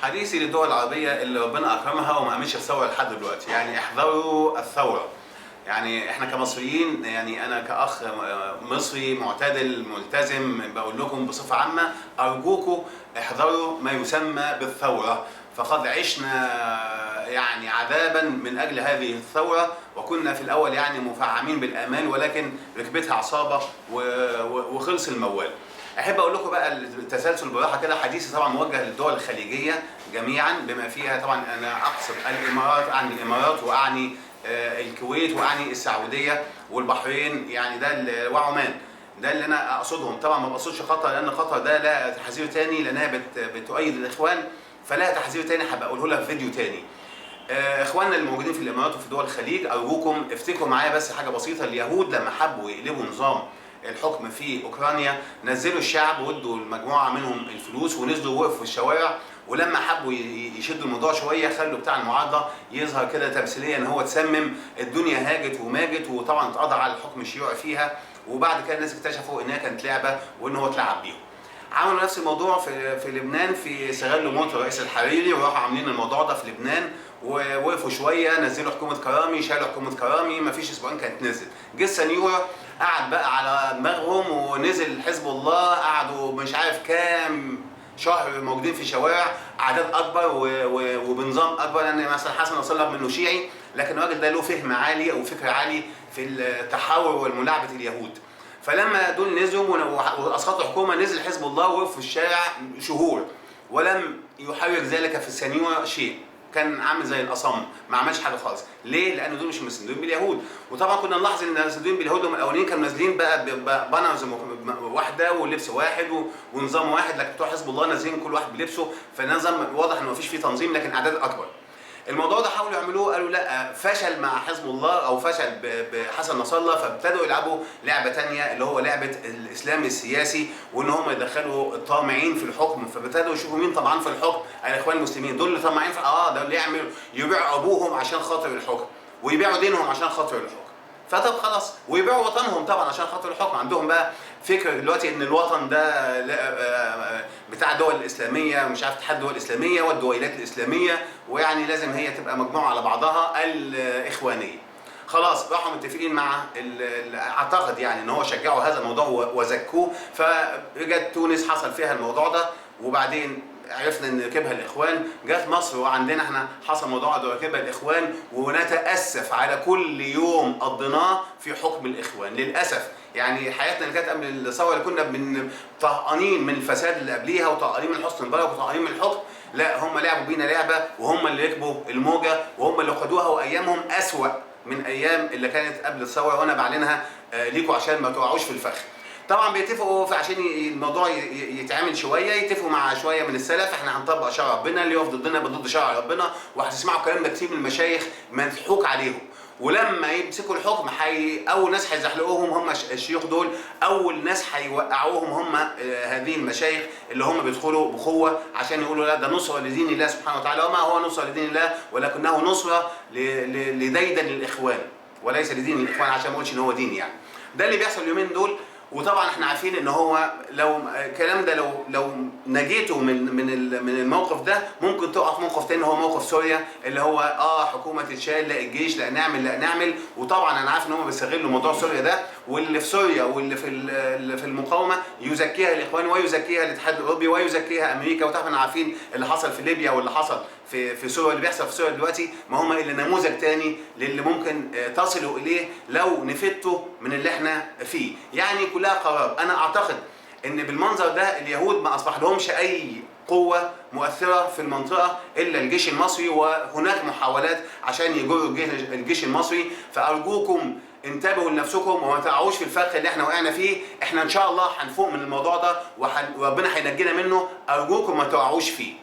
حديثي للدول العربية اللي ربنا أكرمها وما قامتش الثورة لحد دلوقتي، يعني احذروا الثورة. يعني احنا كمصريين، يعني أنا كأخ مصري معتدل ملتزم بقول لكم بصفة عامة، أرجوكم احذروا ما يسمى بالثورة، فقد عشنا يعني عذابا من أجل هذه الثورة، وكنا في الأول يعني مفعمين بالآمال، ولكن ركبتها عصابة وخلص الموال. احب اقول لكم بقى التسلسل بالراحه كده. حديثي طبعا موجه للدول الخليجيه جميعا بما فيها طبعا انا اقصد الامارات، اعني الامارات واعني الكويت واعني السعوديه والبحرين، يعني ده وعمان. ده اللي انا اقصدهم. طبعا ما بقصدش قطر، لان قطر ده لها تحذير تاني، لانها بتؤيد الاخوان، فلها تحذير تاني هبقى اقوله لها في فيديو تاني. اخواننا الموجودين في الامارات وفي دول الخليج، ارجوكم افتكروا معايا بس حاجه بسيطه. اليهود لما حبوا يقلبوا نظام الحكم في اوكرانيا نزلوا الشعب وادوا المجموعه منهم الفلوس ونزلوا وقفوا في الشوارع، ولما حبوا يشدوا الموضوع شويه خلوا بتاع المعارضه يظهر كده تمثيليا ان هو تسمم الدنيا، هاجت وماجت، وطبعا اتقضى على الحكم الشيوعي فيها، وبعد كده الناس اكتشفوا انها كانت لعبه وان هو اتلعب بيهم. عملوا نفس الموضوع في لبنان، في استغلوا موت الرئيس الحريري وراحوا عاملين الموضوع ده في لبنان، ووقفوا شويه نزلوا حكومه كرامي، شالوا حكومه كرامي، مفيش اسبوعين كانت نزلت. جه السنيوره قعد بقى على دماغهم ونزل حزب الله، قعدوا مش عارف كام شهر موجودين في شوارع، اعداد اكبر وبنظام اكبر، لان مثلا حسن نصر الله منه شيعي، لكن الراجل ده له فهم عالي او فكر عالي في التحور والملاعبه اليهود. فلما دول نزلوا واسقطوا الحكومه، نزل حزب الله ووقف في الشارع شهور ولم يحرك ذلك في السنيوره شيء، كان عامل زي الاصم، ما عملش حاجه خالص. ليه؟ لان دول مش مسندين باليهود. وطبعا كنا نلاحظ ان المسندين باليهود هم الاولين كانوا نازلين بقى بانرز واحده ولبس واحد ونظام واحد، لكن بتوع حزب الله نازلين كل واحد بلبسه، فالنظام واضح ان ما فيش فيه تنظيم لكن اعداد اكبر. الموضوع ده حاولوا يعملوه، قالوا لا، فشل مع حزب الله او فشل بحسن نصر الله، فابتدوا يلعبوا لعبه ثانيه اللي هو لعبه الاسلام السياسي، وان هم يدخلوا الطامعين في الحكم، فابتدوا يشوفوا مين طمعان في الحكم. الاخوان المسلمين دول اللي طمعين في ده اللي يعملوا يبيعوا ابوهم عشان خاطر الحكم، ويبيعوا دينهم عشان خاطر الحكم. فطب خلاص، ويبيعوا وطنهم طبعا عشان خاطر الحكم. عندهم بقى فكر دلوقتي ان الوطن ده بتاع الدول الاسلاميه، مش عارف اتحاد الدول الاسلاميه والدويلات الاسلاميه، ويعني لازم هي تبقى مجموعه على بعضها الاخوانيه. خلاص راحوا متفقين مع اعتقد يعني ان هو شجعوا هذا الموضوع وزكوه، فرجت تونس حصل فيها الموضوع ده، وبعدين عرفنا ان ركبها الاخوان. جت مصر وعندنا احنا حصل موضوع ركبها الاخوان، ونتاسف على كل يوم قضيناه في حكم الاخوان للاسف. يعني حياتنا اللي كانت قبل الثوره اللي كنا طهقانين من الفساد اللي قبليها وطهقانين من حسن مبارك وطهقانين من الحكم، لا هم لعبوا بينا لعبه، وهم اللي ركبوا الموجه وهم اللي خدوها، وايامهم اسوأ من ايام اللي كانت قبل الثوره، وانا بعلنها ليكوا عشان ما تقعوش في الفخ. طبعا بيتفقوا في عشان الموضوع يتعمل شويه، يتفقوا مع شويه من السلف، احنا هنطبق شرع ربنا، اللي يقف ضدنا ضد شرع ربنا، وهتسمعوا كلام ده كتير من المشايخ مضحوك عليهم. ولما يمسكوا الحكم اول ناس هيزحلقوهم هم الشيوخ دول، اول ناس هيوقعوهم هم هذه المشايخ اللي هم بيدخلوا بقوه عشان يقولوا لا ده نصره لدين الله سبحانه وتعالى، وما هو نصره لدين الله ولكنه نصره لديدن الاخوان وليس لدين الاخوان، عشان ما اقولش ان هو دين يعني. ده اللي بيحصل اليومين دول. وطبعا احنا عارفين ان هو لو الكلام ده لو نجيته من الموقف ده ممكن تقع في موقف تاني، هو موقف سوريا، اللي هو حكومه تتشال، لا الجيش، لا نعمل. وطبعا انا عارف ان هم بيستغلوا موضوع سوريا ده، واللي في سوريا واللي في المقاومه يزكيها الاخوان ويزكيها الاتحاد الاوروبي ويزكيها امريكا. وطبعا احنا عارفين اللي حصل في ليبيا واللي حصل في سوريا، اللي بيحصل في سوريا دلوقتي، ما هم الا نموذج تاني للي ممكن تصلوا اليه لو نفدتوا من اللي احنا فيه. يعني كلها قرار. انا اعتقد ان بالمنظر ده اليهود ما اصبح لهمش اي قوه مؤثره في المنطقه الا الجيش المصري، وهناك محاولات عشان يجروا الجيش المصري. فارجوكم انتبهوا لنفسكم وما تقعوش في الفخ اللي احنا وقعنا فيه. احنا ان شاء الله هنفوق من الموضوع ده وربنا هينجينا منه، ارجوكم ما تقعوش فيه.